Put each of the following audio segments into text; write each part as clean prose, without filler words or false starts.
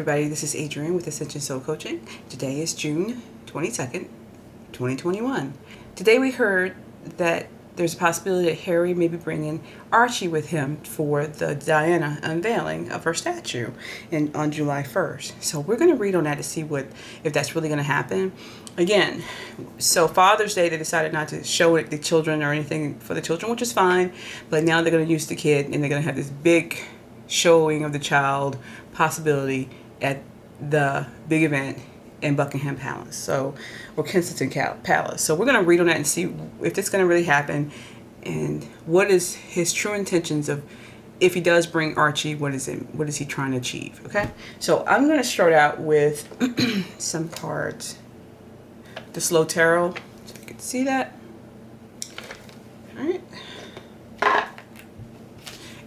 everybody, this is Adrienne with Ascension Soul Coaching. Today is June 22nd, 2021. Today we heard that there's a possibility that Harry may be bringing Archie with him for the Diana unveiling of her statue on July 1st. So we're going to read on that to see if that's really going to happen. Again, so Father's Day, they decided not to show it the children or anything for the children, which is fine. But now they're going to use the kid and they're going to have this big showing of the child possibility at the big event in Buckingham Palace, or Kensington Palace. So we're going to read on that and see if it's going to really happen, and what is his true intentions of, if he does bring Archie, what is he trying to achieve? Okay, so I'm going to start out with some cards. The Slow Tarot, so you can see that. All right.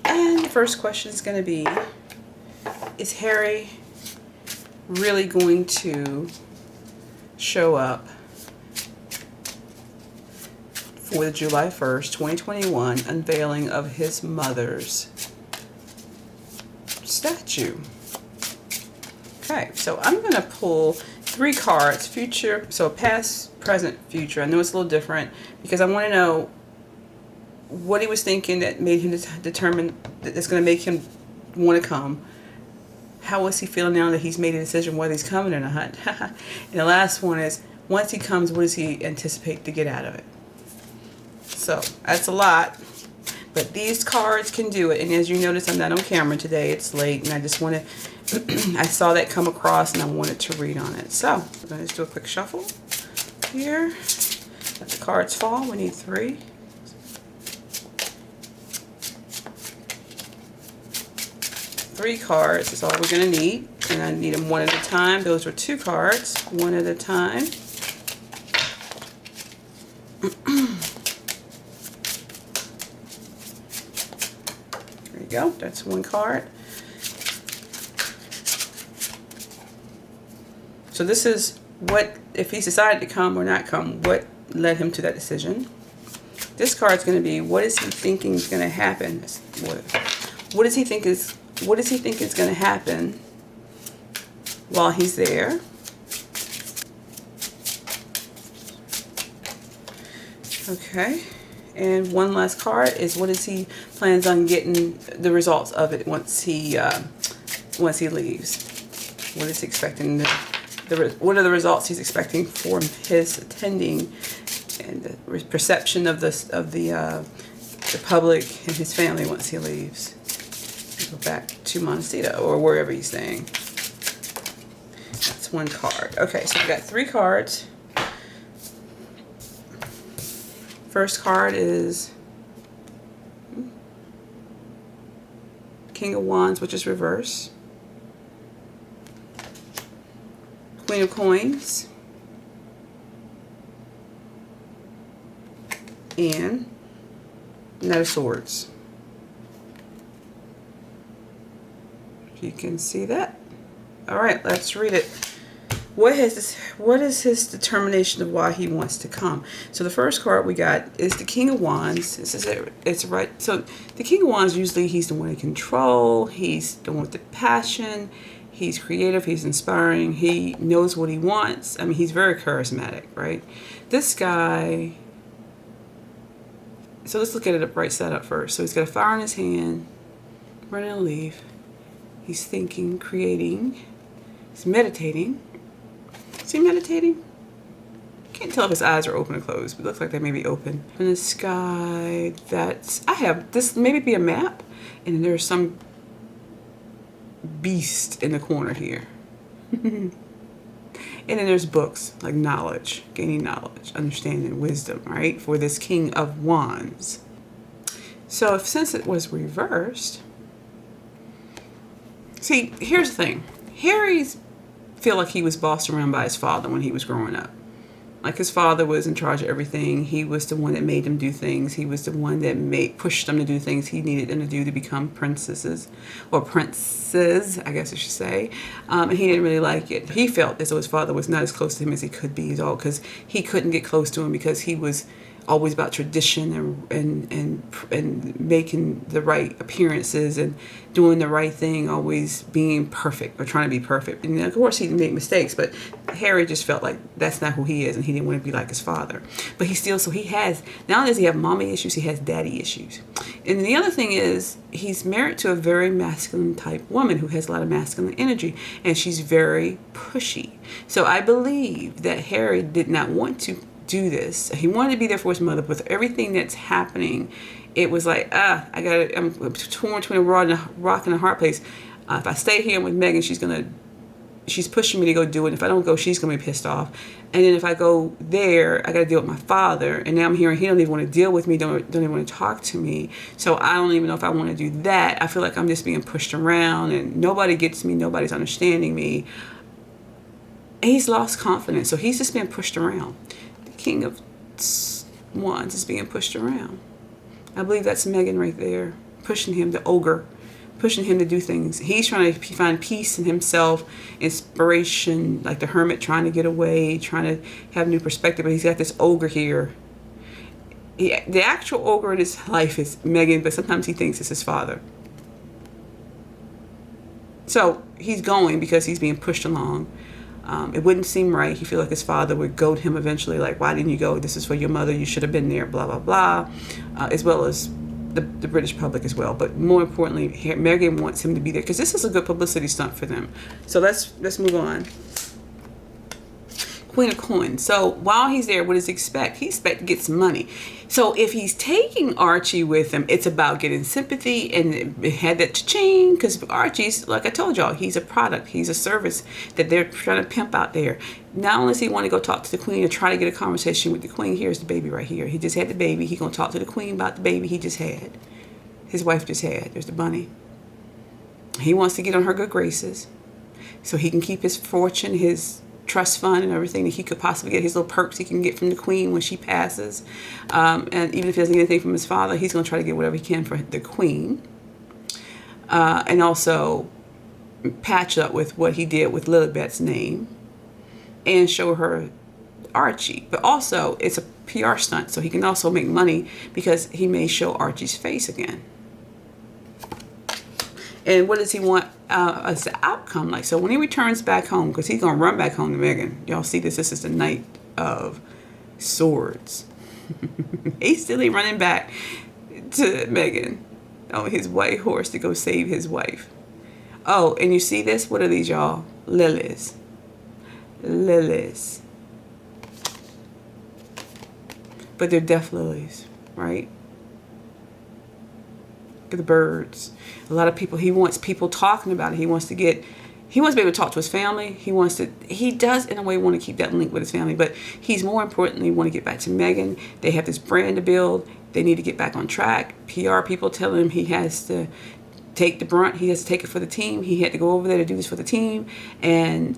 And the first question is going to be, is Harry really going to show up for the July 1st, 2021 unveiling of his mother's statue? Okay, so I'm going to pull 3 cards, future, so past, present, future. I know it's a little different because I want to know what he was thinking that made him determine that it's going to make him want to come. How is he feeling now that he's made a decision whether he's coming or not? And the last one is, once he comes, what does he anticipate to get out of it? So that's a lot, but these cards can do it. And as you notice, I'm not on camera today. It's late, and I just want to, I saw that come across, and I wanted to read on it. So I'm going to just do a quick shuffle here. Let the cards fall. We need 3. Three cards is all we're going to need, and I need them one at a time. Those were 2 cards, one at a time. There you go, that's 1 card. So this is what, if he's decided to come or not come, what led him to that decision. This card's going to be, what is he thinking is going to happen? What does he think is going to happen while he's there? Okay, and one last card is, what is he plans on getting the results of it once he leaves? What is he expecting? What are the results he's expecting from his attending, and the perception of the public and his family once he leaves? Go back to Montecito or wherever he's staying. That's 1 card. Okay, so we got 3 cards. First card is King of Wands, which is reverse. Queen of Coins. And Knight of Swords. You can see that. All right, let's read it. What is his determination of why he wants to come? So the first card we got is the King of Wands. This is it. It's right. So the King of Wands, usually he's the one in control. He's the one with the passion. He's creative. He's inspiring. He knows what he wants. I mean, he's very charismatic, right? This guy. So let's look at it right side up first. So he's got a fire in his hand, running a leaf. He's thinking, creating, he's meditating. Is he meditating? Can't tell if his eyes are open or closed, but it looks like they may be open. In the sky, I have this maybe be a map, and there's some beast in the corner here. And then there's books, like knowledge, gaining knowledge, understanding, wisdom, right? For this King of Wands. So since it was reversed, see, here's the thing. Harry's feel like he was bossed around by his father when he was growing up. Like, his father was in charge of everything. He was the one that made them do things. He was the one that pushed them to do things he needed them to do to become princesses, or princes, I guess I should say. And he didn't really like it. He felt as though his father was not as close to him as he could be at all, because he couldn't get close to him because he was always about tradition and making the right appearances and doing the right thing, always being perfect or trying to be perfect. And of course he made mistakes, but Harry just felt like that's not who he is, and he didn't want to be like his father. But he still, so he has, not only does he have mommy issues, he has daddy issues. And the other thing is, he's married to a very masculine type woman who has a lot of masculine energy, and she's very pushy. So I believe that Harry did not want to do this. He wanted to be there for his mother, but with everything that's happening, it was like, I'm torn between a rock and a hard place. If I stay here with Megan, she's pushing me to go do it. And if I don't go, she's gonna be pissed off. And then if I go there, I gotta deal with my father. And now I'm hearing he don't even want to deal with me, don't even want to talk to me. So I don't even know if I want to do that. I feel like I'm just being pushed around, and nobody gets me, nobody's understanding me. And he's lost confidence, so he's just being pushed around. King of Wands is being pushed around. I believe that's Megan right there, pushing him, the ogre, pushing him to do things. He's trying to find peace in himself, inspiration, like the hermit, trying to get away, trying to have new perspective, but he's got this ogre here. The actual ogre in his life is Megan, but sometimes he thinks it's his father. So he's going because he's being pushed along. It wouldn't seem right. He feels like his father would goad him eventually, like, why didn't you go? This is for your mother. You should have been there, blah, blah, blah, as well as the British public as well. But more importantly, Megan wants him to be there because this is a good publicity stunt for them. So let's move on. Queen of Coins. So while he's there, what does he expect? He expects to get some money. So if he's taking Archie with him, it's about getting sympathy, and it had that cha-ching, because Archie's, like I told y'all, he's a product. He's a service that they're trying to pimp out there. Not only does he want to go talk to the queen or try to get a conversation with the queen, here's the baby right here. He just had the baby. He's going to talk to the queen about the baby he just had. His wife just had. There's the bunny. He wants to get on her good graces so he can keep his fortune, his trust fund, and everything that he could possibly get, his little perks he can get from the queen when she passes. And even if he doesn't get anything from his father, he's going to try to get whatever he can for the queen. And also patch up with what he did with Lilibet's name and show her Archie. But also, it's a PR stunt, so he can also make money because he may show Archie's face again. And what does he want as the outcome like? So when he returns back home, because he's going to run back home to Megan. Y'all see this? This is the Knight of Swords. He's still running back to Megan on his white horse to go save his wife. Oh, and you see this? What are these, y'all? Lilies. Lilies. But they're death lilies, right? Look at the birds. A lot of people, he wants people talking about it. He wants to be able to talk to his family. He does in a way want to keep that link with his family, but he's more importantly want to get back to Megan. They have this brand to build. They need to get back on track. PR people tell him he has to take the brunt. He has to take it for the team. He had to go over there to do this for the team and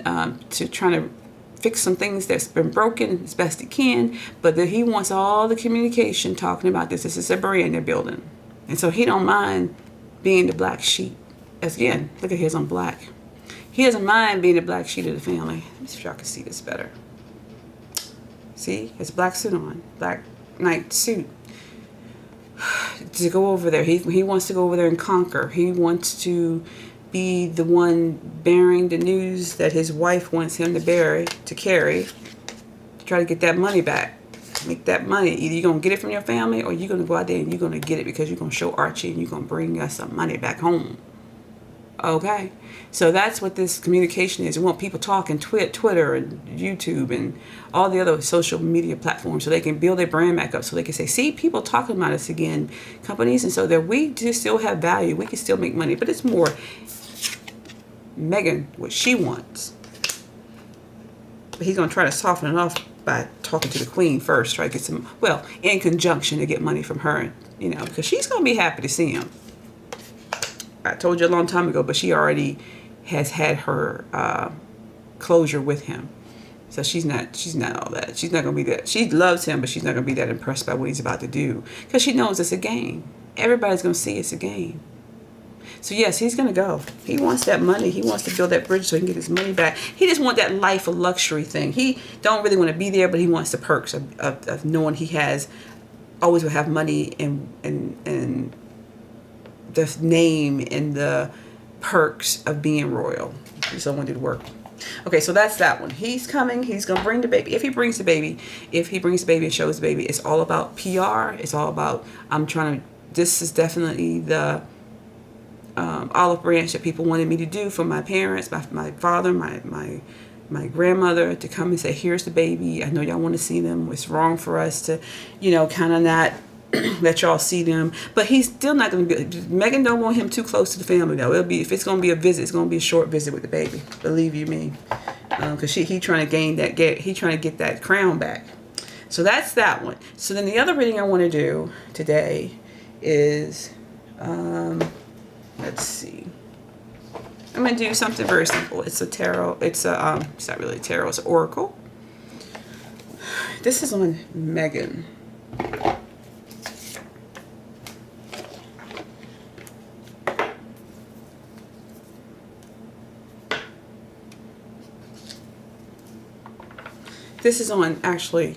to try to fix some things that's been broken as best he can. But he wants all the communication talking about this. This is a brand they're building. And so he don't mind being the black sheep. As again, look at his on black. He doesn't mind being the black sheep of the family. Let me see if y'all can see this better. See, his black suit on, black knight suit. To go over there, he wants to go over there and conquer. He wants to be the one bearing the news that his wife wants him to carry, to try to get that money back. Make that money. Either you're going to get it from your family or you're going to go out there and you're going to get it because you're going to show Archie and you're going to bring us some money back home. Okay? So that's what this communication is. We want people talking Twitter and YouTube and all the other social media platforms so they can build their brand back up, so they can say, see, people talking about us again, companies, and so that we just still have value. We can still make money. But it's more Megan, what she wants. But he's going to try to soften it off by talking to the queen first, try to get some, well, in conjunction to get money from her, because she's going to be happy to see him. I told you a long time ago, but she already has had her closure with him. So she's not all that. She's not going to be that. She loves him, but she's not going to be that impressed by what he's about to do because she knows it's a game. Everybody's going to see it's a game. So yes, he's going to go. He wants that money. He wants to build that bridge so he can get his money back. He just wants that life of luxury thing. He don't really want to be there, but he wants the perks of knowing he has always will have money and the name and the perks of being royal. Someone did work. Okay, so that's that one. He's coming. He's going to bring the baby. If he brings the baby and shows the baby, it's all about PR. It's all about, this is definitely the olive branch that people wanted me to do for my parents, my father, my grandmother, to come and say, here's the baby. I know y'all want to see them. It's wrong for us to, kind of not let y'all see them. But he's still not going to be, Megan don't want him too close to the family though. If it's going to be a visit, it's going to be a short visit with the baby. Believe you me. Because he trying to he trying to get that crown back. So that's that one. So then the other reading I want to do today is, let's see. I'm going to do something very simple. It's a tarot. It's not really a tarot. It's an oracle. This is on Megan. This is on actually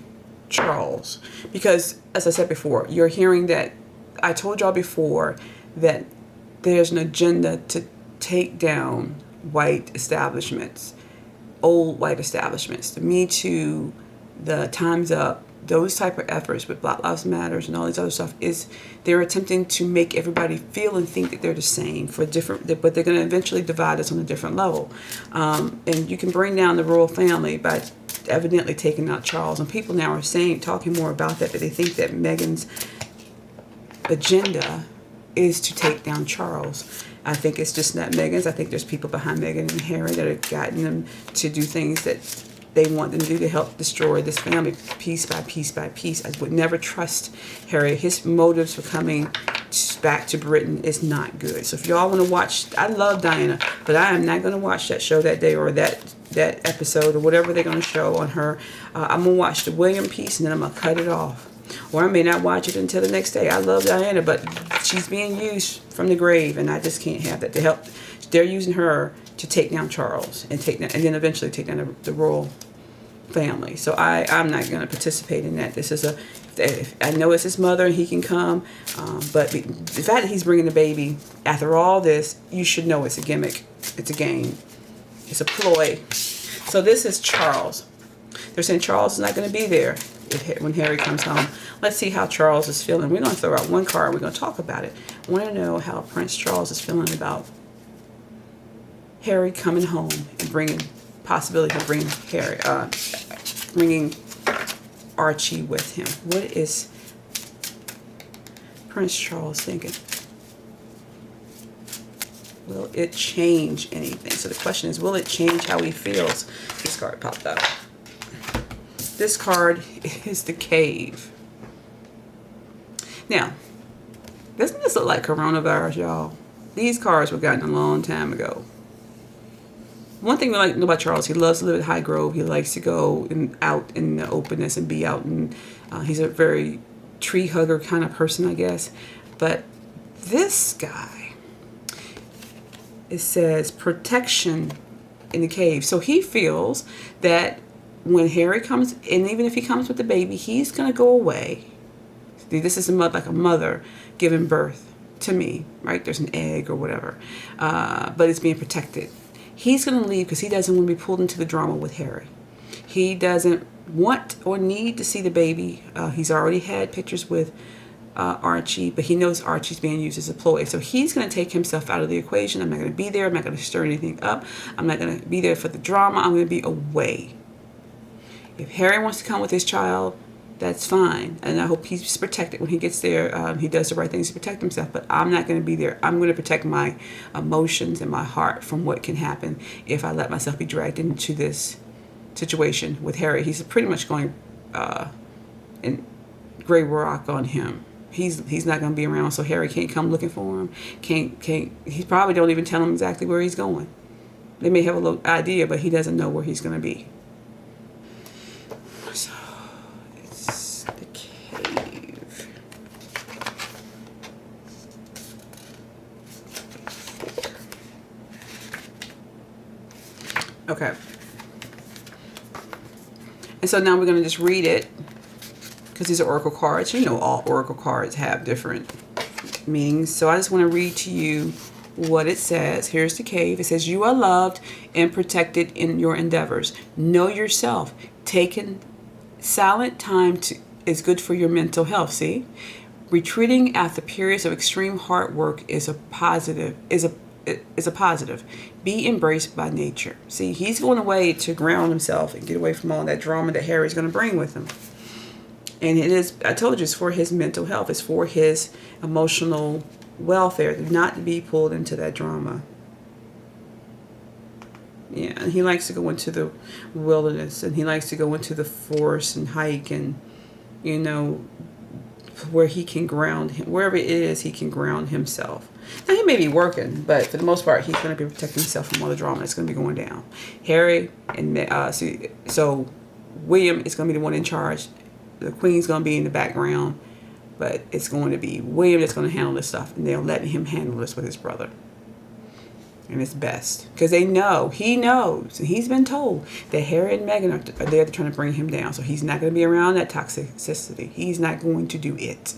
Charles, because as I said before, you're hearing that I told y'all before that there's an agenda to take down white establishments, old white establishments, the Me Too, the Time's Up, those type of efforts with Black Lives Matters and all these other stuff, is they're attempting to make everybody feel and think that they're the same for different, but they're going to eventually divide us on a different level. And you can bring down the royal family by evidently taking out Charles, and people now are talking more about that they think that Meghan's agenda is to take down Charles. I think it's just not Meghan's. I think there's people behind Meghan and Harry that have gotten them to do things that they want them to do to help destroy this family piece by piece by piece. I would never trust Harry. His motives for coming back to Britain is not good. So if y'all want to watch, I love Diana, but I am not going to watch that show that day or that episode or whatever they're going to show on her. I'm going to watch the William piece and then I'm going to cut it off. Or I may not watch it until the next day. I love Diana, but she's being used from the grave, and I just can't have that. They're using her to take down Charles and then eventually take down the royal family. So I'm not going to participate in that. This is I know it's his mother and he can come, but the fact that he's bringing the baby after all this, you should know it's a gimmick. It's a game. It's a ploy. So this is Charles. They're saying Charles is not going to be there when Harry comes home. Let's see how Charles is feeling. We're going to throw out one card. We're going to talk about it. I want to know how Prince Charles is feeling about Harry coming home and possibility of bringing Archie with him. What is Prince Charles thinking? Will it change anything? So the question is, will it change how he feels? This card popped up. This card is the Cave. Now, doesn't this look like coronavirus, y'all? These cards were gotten a long time ago. One thing we like to know about Charles, he loves to live at High Grove. He likes to go out in the openness and be out. And he's a very tree hugger kind of person, I guess. But this guy, it says protection in the cave. So he feels that when Harry comes, and even if he comes with the baby, he's going to go away. This is like a mother giving birth to me, right? There's an egg or whatever. But it's being protected. He's going to leave because he doesn't want to be pulled into the drama with Harry. He doesn't want or need to see the baby. He's already had pictures with Archie, but he knows Archie's being used as a ploy. So he's going to take himself out of the equation. I'm not going to be there. I'm not going to stir anything up. I'm not going to be there for the drama. I'm going to be away. If Harry wants to come with his child, that's fine. And I hope he's protected when he gets there. He does the right things to protect himself. But I'm not going to be there. I'm going to protect my emotions and my heart from what can happen if I let myself be dragged into this situation with Harry. He's pretty much going in gray rock on him. He's not going to be around, so Harry can't come looking for him. He probably don't even tell him exactly where he's going. They may have a little idea, but he doesn't know where he's going to be. So it's the Cave. Okay. And so now we're going to just read it because these are oracle cards. You know, all oracle cards have different meanings. So I just want to read to you what it says. Here's the cave. It says, you are loved and protected in your endeavors. Know yourself. Taking silent time is good for your mental health. See, retreating after periods of extreme hard work is a positive. Be embraced by nature. See, he's going away to ground himself and get away from all that drama that Harry's going to bring with him. And it is, I told you, it's for his mental health. It's for his emotional welfare, not to be pulled into that drama. Yeah, and he likes to go into the wilderness, and he likes to go into the forest and hike, and, you know, where he can ground him, wherever it is, he can ground himself. Now, he may be working, but for the most part, he's going to be protecting himself from all the drama that's going to be going down. Harry and so William is going to be the one in charge. The Queen's going to be in the background, but it's going to be William that's going to handle this stuff, and they're letting him handle this with his brother. And it's best because he knows, and he's been told that Harry and Meghan are there trying to bring him down. So he's not going to be around that toxicity. He's not going to do it.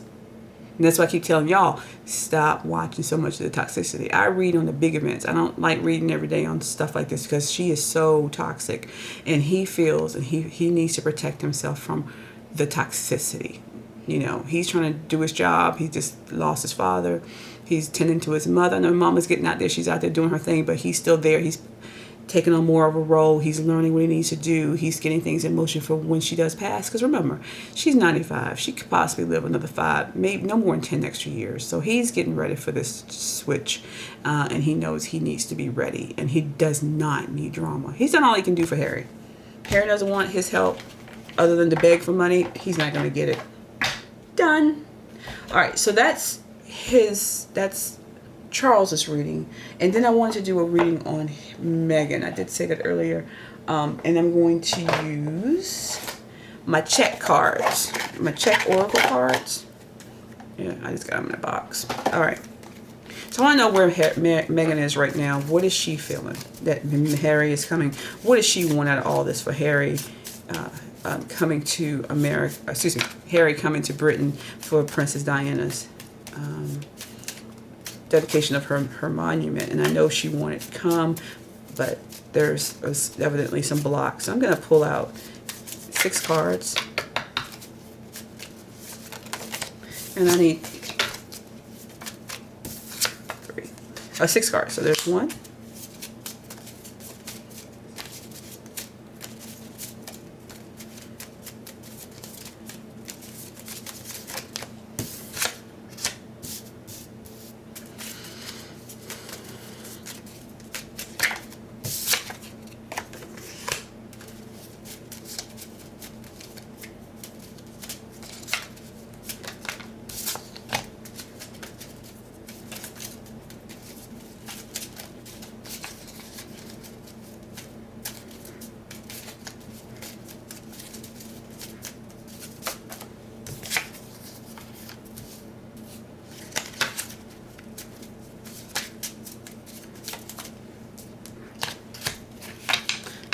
And that's why I keep telling y'all, stop watching so much of the toxicity. I read on the big events. I don't like reading every day on stuff like this because she is so toxic, and he feels and he needs to protect himself from the toxicity. You know, he's trying to do his job. He just lost his father. He's tending to his mother. I know Mama's getting out there. She's out there doing her thing, but he's still there. He's taking on more of a role. He's learning what he needs to do. He's getting things in motion for when she does pass. Because remember, she's 95. She could possibly live another 5, maybe no more than 10 extra years. So he's getting ready for this switch. And he knows he needs to be ready. And he does not need drama. He's done all he can do for Harry. Harry doesn't want his help other than to beg for money. He's not going to get it. Done. All right, so that's Charles's reading, and then I wanted to do a reading on Meghan. I did say that earlier, and I'm going to use my check cards, my check oracle cards. Yeah, I just got them in a box. All right, so I want to know where Meghan is right now. What is she feeling that Harry is coming? What does she want out of all this for Harry? Coming to America, Harry coming to Britain for Princess Diana's dedication of her monument. And I know she wanted to come, but there's evidently some blocks. So I'm going to pull out 6 cards. And I need 6 cards. So there's 1.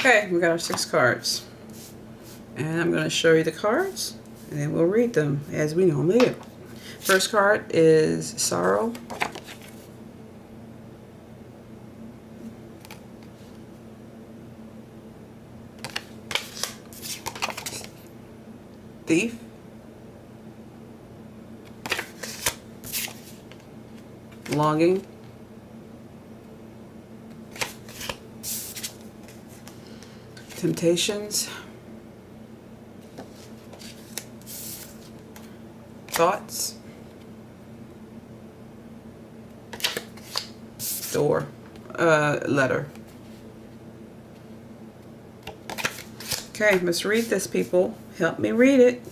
Okay, we got our 6 cards. And I'm going to show you the cards, and then we'll read them as we normally do. First card is Sorrow. Thief. Longing. Temptations. Thoughts. Door. Letter. Okay, let's read this, people. Help me read it.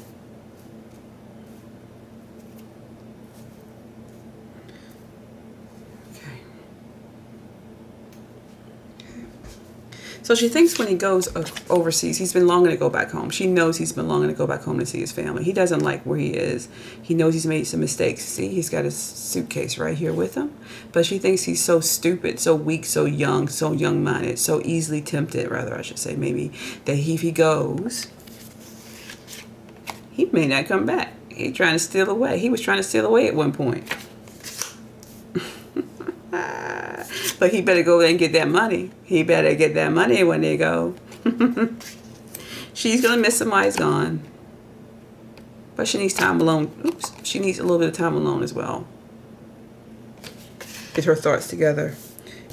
So she thinks when he goes overseas, he's been longing to go back home. She knows he's been longing to go back home to see his family. He doesn't like where he is. He knows he's made some mistakes. See, he's got his suitcase right here with him. But she thinks he's so stupid, so weak, so young-minded, so easily tempted, rather, I should say, maybe, that if he goes, he may not come back. He's trying to steal away. He was trying to steal away at one point. But he better go there and get that money. He better get that money when they go. She's going to miss him while he's gone. But she needs time alone. Oops. She needs a little bit of time alone as well. Get her thoughts together.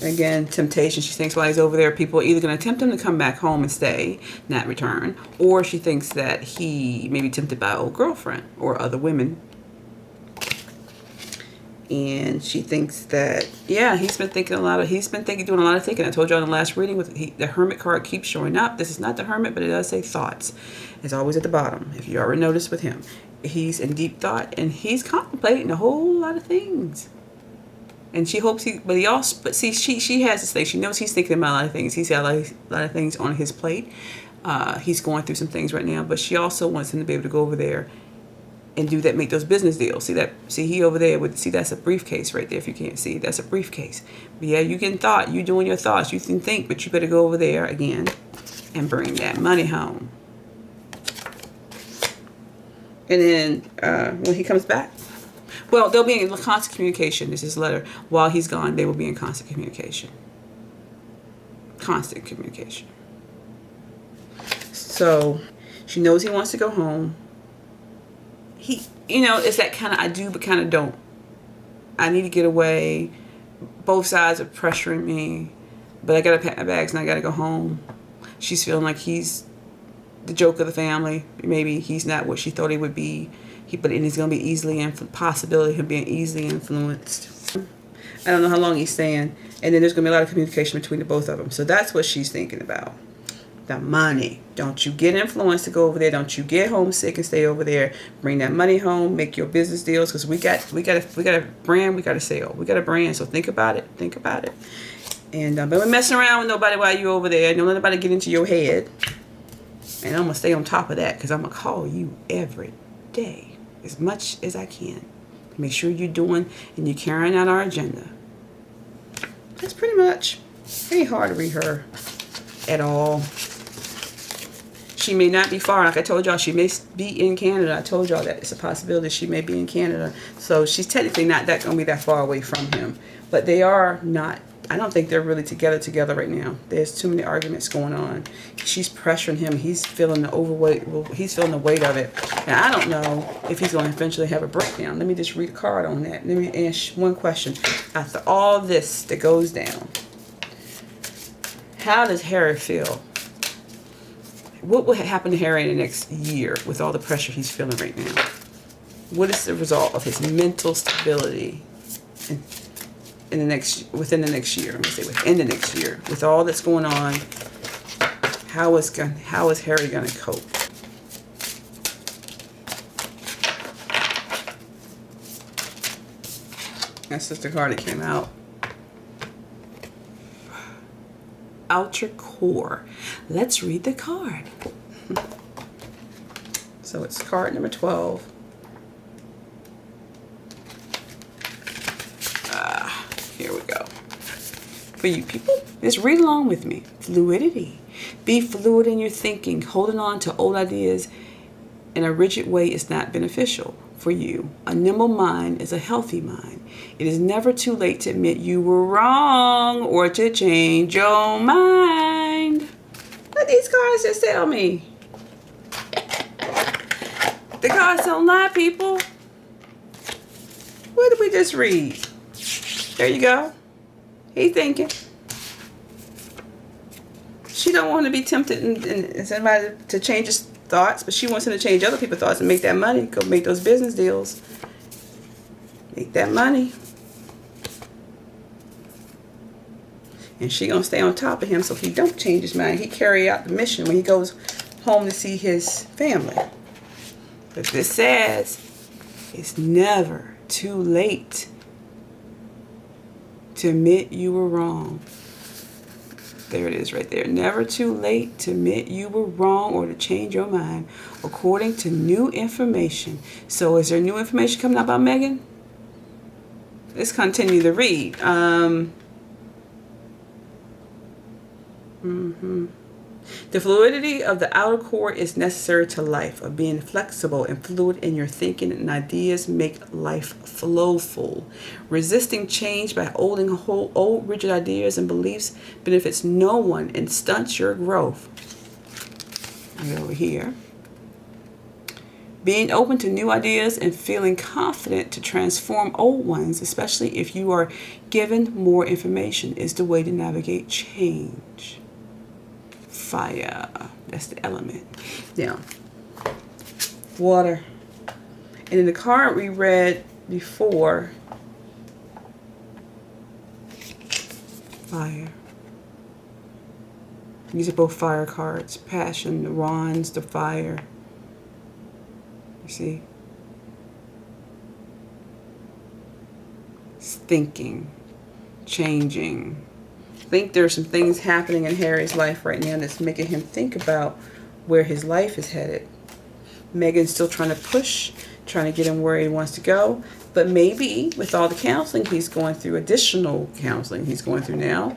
Again, temptation. She thinks while he's over there, people are either going to tempt him to come back home and stay, not return, or she thinks that he may be tempted by an old girlfriend or other women. And she thinks that, yeah, he's been doing a lot of thinking. I told you on the last reading, the Hermit card keeps showing up. This is not the Hermit, but it does say thoughts. It's always at the bottom. If you already noticed with him, he's in deep thought and he's contemplating a whole lot of things. And she hopes she has this thing. She knows he's thinking about a lot of things. He's got a lot of things on his plate. He's going through some things right now, but she also wants him to be able to go over there and do that, make those business deals. See he over there that's a briefcase right there. If you can't see, that's a briefcase. But yeah, you doing your thoughts. You can think, but you better go over there again and bring that money home. And then when he comes back, well, they'll be in constant communication. This is a letter. While he's gone, they will be in constant communication. Constant communication. So she knows he wants to go home. It's that kind of I do but kind of don't. I need to get away. Both sides are pressuring me, but I gotta pack my bags and I gotta go home. She's feeling like he's the joke of the family. Maybe he's not what she thought he would be. But he's gonna be possibility of him being easily influenced. I don't know how long he's staying, and then there's gonna be a lot of communication between the both of them. So that's what she's thinking about. The money. Don't you get influenced to go over there. Don't you get homesick and stay over there. Bring that money home. Make your business deals, because we got a brand. We got to sell. We got a brand. So think about it. Think about it. And but we're messing around with nobody while you're over there. Don't let nobody get into your head. And I'm gonna stay on top of that, because I'm gonna call you every day as much as I can. Make sure you're doing and you're carrying out our agenda. That's pretty much. Ain't hard to read her at all. She may not be far. Like I told y'all, she may be in Canada. I told y'all that it's a possibility she may be in Canada. So she's technically not going to be that far away from him. But they are not. I don't think they're really together right now. There's too many arguments going on. She's pressuring him. He's feeling the overweight. Well, he's feeling the weight of it. And I don't know if he's going to eventually have a breakdown. Let me just read a card on that. Let me ask one question. After all this that goes down, how does Harry feel? What will happen to Harry in the next year with all the pressure he's feeling right now? What is the result of his mental stability within the next year? Let me say within the next year, with all that's going on. How is Harry going to cope? That's just the card that came out. Outer core. Let's read the card. So it's card number 12. Here we go. For you people, just read along with me. Fluidity. Be fluid in your thinking. Holding on to old ideas in a rigid way is not beneficial for you. A nimble mind is a healthy mind. It is never too late to admit you were wrong or to change your mind. What these cards just tell me? The cards don't lie, people. What did we just read? There you go. He's thinking. She don't want to be tempted and somebody to change his thoughts, but she wants him to change other people's thoughts and make that money. Go make those business deals. Make that money. And she gonna stay on top of him so he don't change his mind. He carry out the mission when he goes home to see his family. But this says it's never too late to admit you were wrong. There it is right there. Never too late to admit you were wrong or to change your mind according to new information. So is there new information coming out about Megan? Let's continue to read. The fluidity of the outer core is necessary to life, of being flexible and fluid in your thinking and ideas make life flowful. Resisting change by holding old rigid ideas and beliefs benefits no one and stunts your growth. Right over here. Being open to new ideas and feeling confident to transform old ones, especially if you are given more information, is the way to navigate change. Fire, that's the element. Now, water. And in the card we read before, fire. These are both fire cards. Passion, the wands, the fire. You see? It's thinking, changing. I think there's some things happening in Harry's life right now that's making him think about where his life is headed. Megan's still trying to push, trying to get him where he wants to go. But maybe with all the counseling he's going through, additional counseling he's going through now,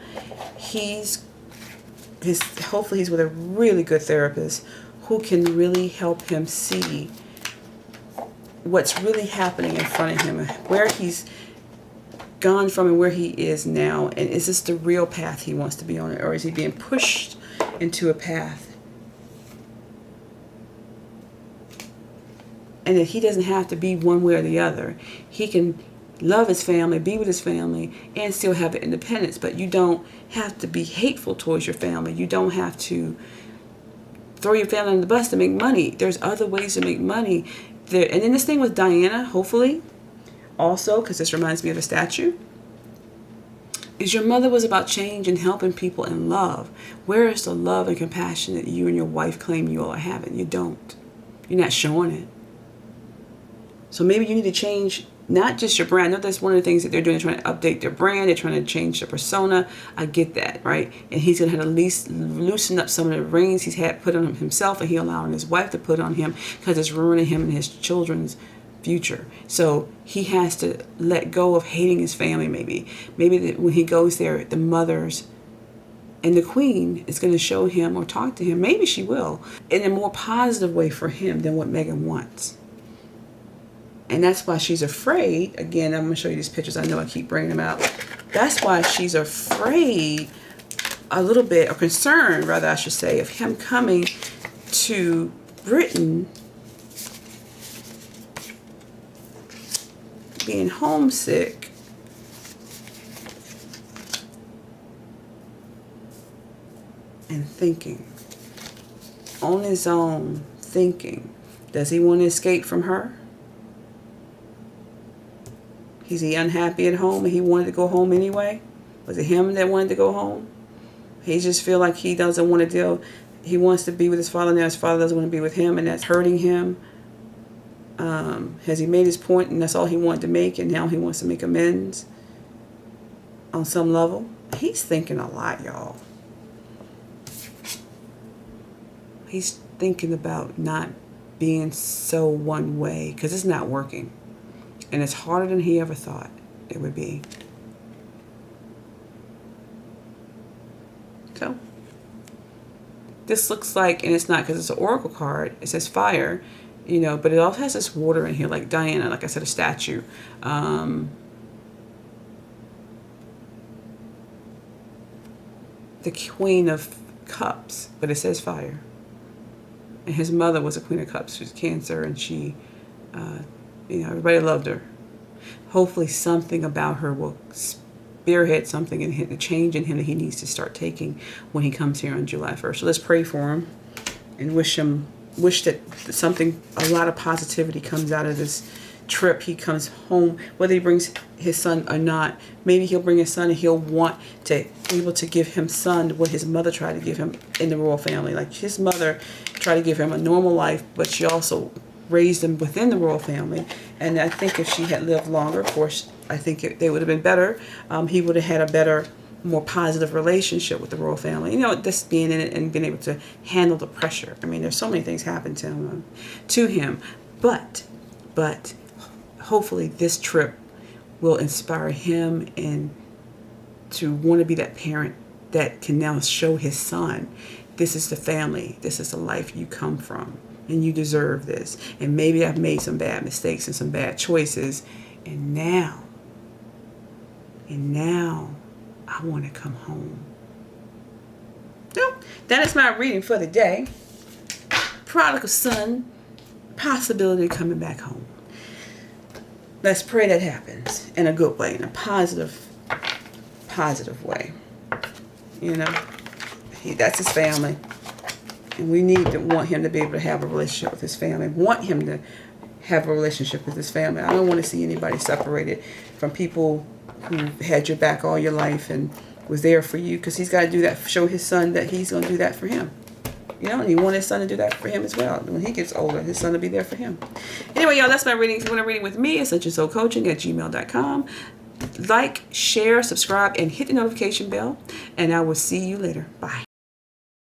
hopefully he's with a really good therapist who can really help him see what's really happening in front of him, where he's gone from and where he is now, and is this the real path he wants to be on, or is he being pushed into a path? And that he doesn't have to be one way or the other. He can love his family, be with his family, and still have the independence, but you don't have to be hateful towards your family. You don't have to throw your family on the bus to make money. There's other ways to make money. And then this thing with Diana, hopefully, also, because this reminds me of a statue, is your mother was about change and helping people in love. Where is the love and compassion that you and your wife claim you all are having? You don't. You're not showing it. So maybe you need to change not just your brand. I know that's one of the things that they're doing. They're trying to update their brand. They're trying to change their persona. I get that, right? And he's going to have to at least loosen up some of the reins he's had put on himself, and he's allowing his wife to put on him, because it's ruining him and his children's future. So he has to let go of hating his family. Maybe when he goes there, the mothers and the queen is going to show him or talk to him. Maybe she will, in a more positive way for him than what Megan wants. And that's why she's afraid. Again, I'm going to show you these pictures. I know I keep bringing them out. That's why she's afraid a little bit, or concerned rather I should say, of him coming to Britain, being homesick, and thinking on his own, thinking, does he want to escape from her? Is he unhappy at home and he wanted to go home anyway? Was it him that wanted to go home? He just feel like he doesn't want to deal. He wants to be with his father now. His father doesn't want to be with him, and that's hurting him. Has he made his point and that's all he wanted to make, and now he wants to make amends on some level? He's thinking a lot, y'all. He's thinking about not being so one way, because it's not working. And it's harder than he ever thought it would be. So, this looks like, and it's not because it's an oracle card, it says fire, you know, but it also has this water in here, like Diana, like I said, a statue. The Queen of Cups, but it says fire. And his mother was a Queen of Cups. She was Cancer, and she, you know, everybody loved her. Hopefully something about her will spearhead something and hit the change in him that he needs to start taking when he comes here on July 1st. So let's pray for him and wish that something, a lot of positivity comes out of this trip. He comes home, whether he brings his son or not. Maybe he'll bring his son and he'll want to be able to give him son what his mother tried to give him in the royal family. Like his mother tried to give him a normal life, but she also raised him within the royal family. And I think if she had lived longer, of course, I think they would have been better. He would have had a better, more positive relationship with the royal family. You know, just being in it and being able to handle the pressure. I mean, there's so many things happen to him. But hopefully this trip will inspire him and to want to be that parent that can now show his son this is the family. This is the life you come from. And you deserve this. And maybe I've made some bad mistakes and some bad choices. And now I want to come home. So, that is my reading for the day. Prodigal son, possibility of coming back home. Let's pray that happens in a good way, in a positive way. You know, that's his family. And we need to want him to be able to have a relationship with his family. Want him to have a relationship with his family. I don't want to see anybody separated from people who had your back all your life and was there for you, because he's got to do that, show his son that he's going to do that for him. You know, and he wants his son to do that for him as well. When he gets older, his son will be there for him. Anyway, y'all, that's my reading. If you want a reading with me, Ascension Soul Coaching at gmail.com. Like, share, subscribe, and hit the notification bell. And I will see you later. Bye.